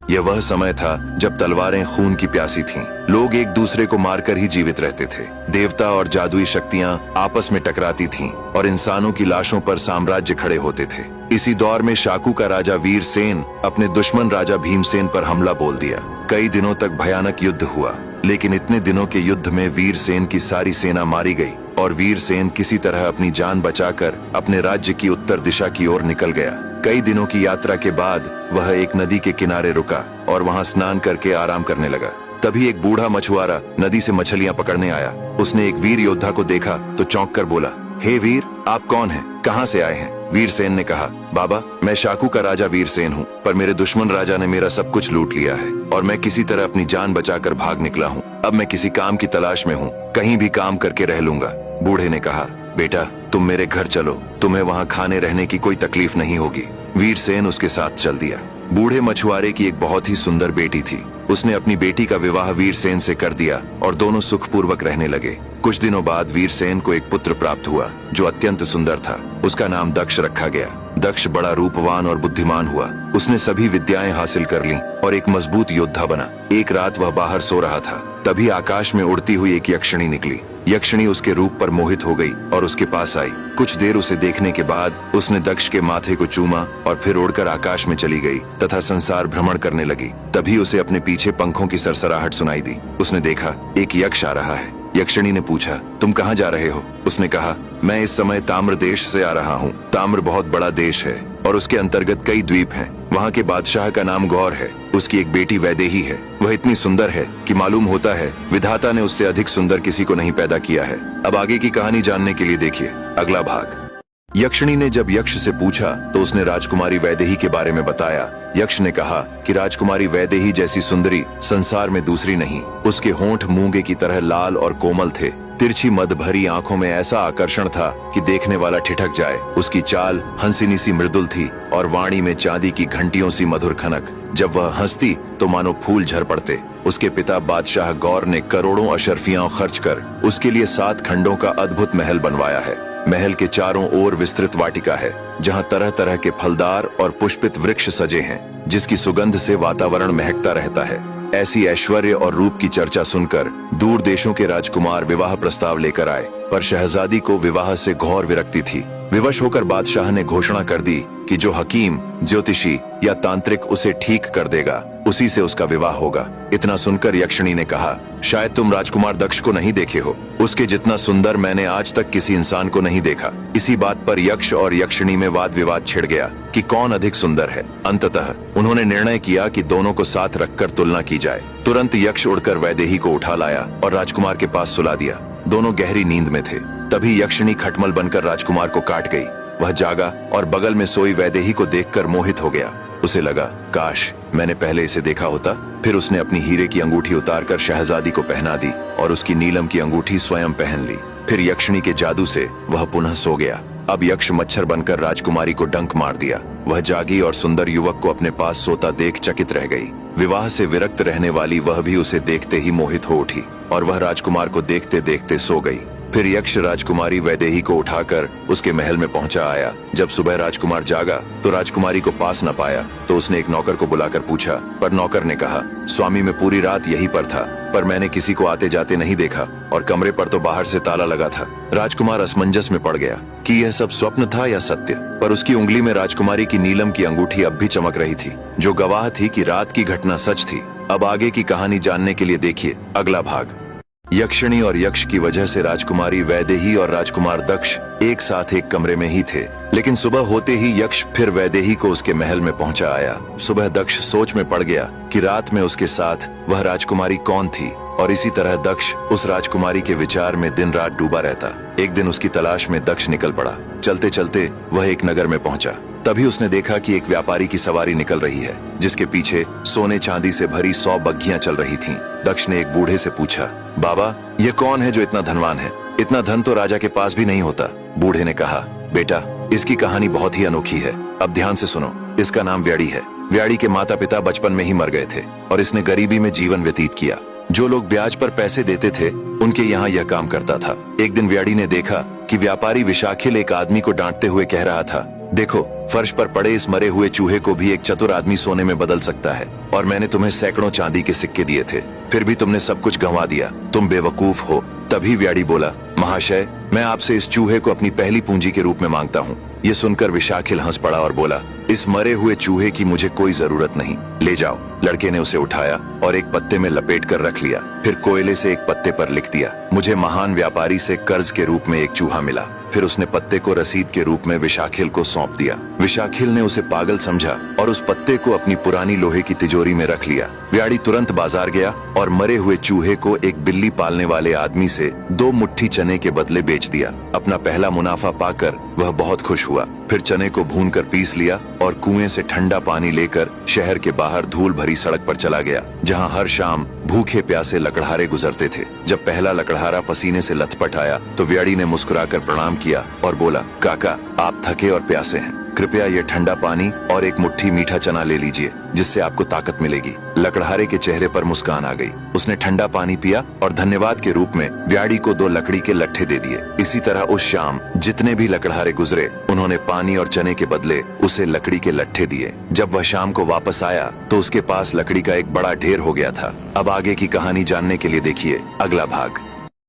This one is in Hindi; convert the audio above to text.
यह वह समय था जब तलवारें खून की प्यासी थीं। लोग एक दूसरे को मारकर ही जीवित रहते थे। देवता और जादुई शक्तियां आपस में टकराती थीं और इंसानों की लाशों पर साम्राज्य खड़े होते थे। इसी दौर में शाकू का राजा वीरसेन अपने दुश्मन राजा भीमसेन पर हमला बोल दिया। कई दिनों तक भयानक युद्ध हुआ, लेकिन इतने दिनों के युद्ध में वीरसेन की सारी सेना मारी गई और वीरसेन किसी तरह अपनी जान बचाकर अपने राज्य की उत्तर दिशा की ओर निकल गया। कई दिनों की यात्रा के बाद वह एक नदी के किनारे रुका और वहां स्नान करके आराम करने लगा। तभी एक बूढ़ा मछुआरा नदी से मछलियां पकड़ने आया। उसने एक वीर योद्धा को देखा तो चौंक कर बोला, हे वीर, आप कौन हैं? कहां से आए हैं? वीरसेन ने कहा, बाबा, मैं शाकू का राजा वीरसेन हूँ, पर मेरे दुश्मन राजा ने मेरा सब कुछ लूट लिया है और मैं किसी तरह अपनी जान बचाकर भाग निकला हूँ। अब मैं किसी काम की तलाश में हूँ, कहीं भी काम करके रह लूंगा। बूढ़े ने कहा, बेटा, तुम मेरे घर चलो, तुम्हें वहाँ खाने रहने की कोई तकलीफ नहीं होगी। वीरसेन उसके साथ चल दिया। बूढ़े मछुआरे की एक बहुत ही सुंदर बेटी थी। उसने अपनी बेटी का विवाह वीरसेन से कर दिया और दोनों सुखपूर्वक रहने लगे। कुछ दिनों बाद वीरसेन को एक पुत्र प्राप्त हुआ जो अत्यंत सुंदर था। उसका नाम दक्ष रखा गया। दक्ष बड़ा रूपवान और बुद्धिमान हुआ। उसने सभी विद्याएं हासिल कर लीं और एक मजबूत योद्धा बना। एक रात वह बाहर सो रहा था, तभी आकाश में उड़ती हुई एक यक्षिणी निकली। यक्षिणी उसके रूप पर मोहित हो गई और उसके पास आई। कुछ देर उसे देखने के बाद उसने दक्ष के माथे को चूमा और फिर उड़कर आकाश में चली गई तथा संसार भ्रमण करने लगी। तभी उसे अपने पीछे पंखों की सरसराहट सुनाई दी। उसने देखा एक यक्ष आ रहा है। यक्षिणी ने पूछा, तुम कहाँ जा रहे हो? उसने कहा, मैं इस समय ताम्र देश से आ रहा हूँ। ताम्र बहुत बड़ा देश है और उसके अंतर्गत कई द्वीप हैं। वहाँ के बादशाह का नाम गौर है। उसकी एक बेटी वैदेही है। वह इतनी सुंदर है कि मालूम होता है विधाता ने उससे अधिक सुंदर किसी को नहीं पैदा किया है। अब आगे की कहानी जानने के लिए देखिए अगला भाग। यक्षिणी ने जब यक्ष से पूछा तो उसने राजकुमारी वैदेही के बारे में बताया। यक्ष ने कहा कि राजकुमारी वैदेही जैसी सुंदरी संसार में दूसरी नहीं। उसके होंठ मूंगे की तरह लाल और कोमल थे। तिरछी मद भरी आंखों में ऐसा आकर्षण था कि देखने वाला ठिठक जाए। उसकी चाल हंसिनी सी मृदुल थी और वाणी में चांदी की घंटियों सी मधुर खनक। जब वह हंसती तो मानो फूल झर पड़ते। उसके पिता बादशाह गौर ने करोड़ों अशर्फियां खर्च कर उसके लिए 7 खंडों का अद्भुत महल बनवाया है। महल के चारों ओर विस्तृत वाटिका है जहां तरह तरह के फलदार और पुष्पित वृक्ष सजे हैं, जिसकी सुगंध से वातावरण महकता रहता है। ऐसी ऐश्वर्य और रूप की चर्चा सुनकर दूर देशों के राजकुमार विवाह प्रस्ताव लेकर आए, पर शहजादी को विवाह से घोर विरक्ति थी। विवश होकर बादशाह ने घोषणा कर दी कि जो हकीम, ज्योतिषी या तांत्रिक उसे ठीक कर देगा उसी से उसका विवाह होगा। इतना सुनकर यक्षिणी ने कहा, शायद तुम राजकुमार दक्ष को नहीं देखे हो। उसके जितना सुंदर मैंने आज तक किसी इंसान को नहीं देखा। इसी बात पर यक्ष और यक्षिणी में वाद विवाद छिड़ गया कि कौन अधिक सुंदर है। अंततः उन्होंने निर्णय किया कि दोनों को साथ रखकर तुलना की जाए। तुरंत यक्ष उड़कर वैदेही को उठा लाया और राजकुमार के पास सुला दिया। दोनों गहरी नींद में थे। तभी यक्षिणी खटमल बनकर राजकुमार को काट गई। वह जागा और बगल में सोई वैदेही को देखकर मोहित हो गया। उसे लगा, काश मैंने पहले इसे देखा होता। फिर उसने अपनी हीरे की अंगूठी उतारकर शहजादी को पहना दी और उसकी नीलम की अंगूठी स्वयं पहन ली। फिर यक्षिणी के जादू से वह पुनः सो गया। अब यक्ष मच्छर बनकर राजकुमारी को डंक मार दिया। वह जागी और सुंदर युवक को अपने पास सोता देख चकित रह गई। विवाह से विरक्त रहने वाली वह भी उसे देखते ही मोहित हो उठी और वह राजकुमार को देखते देखते सो गई। फिर यक्ष राजकुमारी वैदेही को उठाकर उसके महल में पहुंचा आया। जब सुबह राजकुमार जागा तो राजकुमारी को पास न पाया तो उसने एक नौकर को बुलाकर पूछा, पर नौकर ने कहा, स्वामी मैं पूरी रात यहीं पर था, पर मैंने किसी को आते जाते नहीं देखा और कमरे पर तो बाहर से ताला लगा था। राजकुमार असमंजस में पड़ गया कि यह सब स्वप्न था या सत्य, पर उसकी उंगली में राजकुमारी की नीलम की अंगूठी अब भी चमक रही थी, जो गवाह थी कि रात की घटना सच थी। अब आगे की कहानी जानने के लिए देखिए अगला भाग। यक्षिणी और यक्ष की वजह से राजकुमारी वैदेही और राजकुमार दक्ष एक साथ एक कमरे में ही थे, लेकिन सुबह होते ही यक्ष फिर वैदेही को उसके महल में पहुंचा आया। सुबह दक्ष सोच में पड़ गया कि रात में उसके साथ वह राजकुमारी कौन थी और इसी तरह दक्ष उस राजकुमारी के विचार में दिन रात डूबा रहता। एक दिन उसकी तलाश में दक्ष निकल पड़ा। चलते चलते वह एक नगर में पहुंचा। तभी उसने देखा कि एक व्यापारी की सवारी निकल रही है, जिसके पीछे सोने चांदी से भरी 100 बग्घियां चल रही थीं। दक्ष ने एक बूढ़े से पूछा, बाबा, ये कौन है जो इतना धनवान है? इतना धन तो राजा के पास भी नहीं होता। बूढ़े ने कहा, बेटा, इसकी कहानी बहुत ही अनोखी है। अब ध्यान से सुनो। इसका नाम व्याड़ी है। व्याड़ी के माता पिता बचपन में ही मर गए थे और इसने गरीबी में जीवन व्यतीत किया। जो लोग ब्याज पर पैसे देते थे उनके यहाँ यह काम करता था। एक दिन व्याड़ी ने देखा कि व्यापारी विशाखिल एक आदमी को डांटते हुए कह रहा था, देखो, फर्श पर पड़े इस मरे हुए चूहे को भी एक चतुर आदमी सोने में बदल सकता है, और मैंने तुम्हें सैकड़ों चांदी के सिक्के दिए थे, फिर भी तुमने सब कुछ गंवा दिया। तुम बेवकूफ हो। तभी व्याड़ी बोला, महाशय, मैं आपसे इस चूहे को अपनी पहली पूंजी के रूप में मांगता हूँ। ये सुनकर विशाखिल हंस पड़ा और बोला, इस मरे हुए चूहे की मुझे कोई जरूरत नहीं, ले जाओ। लड़के ने उसे उठाया और एक पत्ते में लपेट कर रख लिया, फिर कोयले से एक पत्ते पर लिख दिया, मुझे महान व्यापारी से कर्ज के रूप में एक चूहा मिला। फिर उसने पत्ते को रसीद के रूप में विशाखिल को सौंप दिया। विशाखिल ने उसे पागल समझा और उस पत्ते को अपनी पुरानी लोहे की तिजोरी में रख लिया। व्याड़ी तुरंत बाजार गया और मरे हुए चूहे को एक बिल्ली पालने वाले आदमी से 2 मुट्ठी चने के बदले बेच दिया। अपना पहला मुनाफा पाकर वह बहुत खुश हुआ। फिर चने को भूनकर पीस लिया और कुएं से ठंडा पानी लेकर शहर के बाहर धूल भरी सड़क पर चला गया, जहां हर शाम भूखे प्यासे लकड़हारे गुजरते थे। जब पहला लकड़हारा पसीने से लथपथ आया तो व्याड़ी ने मुस्कुराकर प्रणाम किया और बोला, काका, आप थके और प्यासे हैं, कृपया ये ठंडा पानी और एक मुट्ठी मीठा चना ले लीजिए, जिससे आपको ताकत मिलेगी। लकड़हारे के चेहरे पर मुस्कान आ गई। उसने ठंडा पानी पिया और धन्यवाद के रूप में व्याड़ी को 2 लकड़ी के लट्ठे दे दिए। इसी तरह उस शाम जितने भी लकड़हारे गुजरे, उन्होंने पानी और चने के बदले उसे लकड़ी के लट्ठे दिए। जब वह शाम को वापस आया तो उसके पास लकड़ी का एक बड़ा ढेर हो गया था। अब आगे की कहानी जानने के लिए देखिए अगला भाग।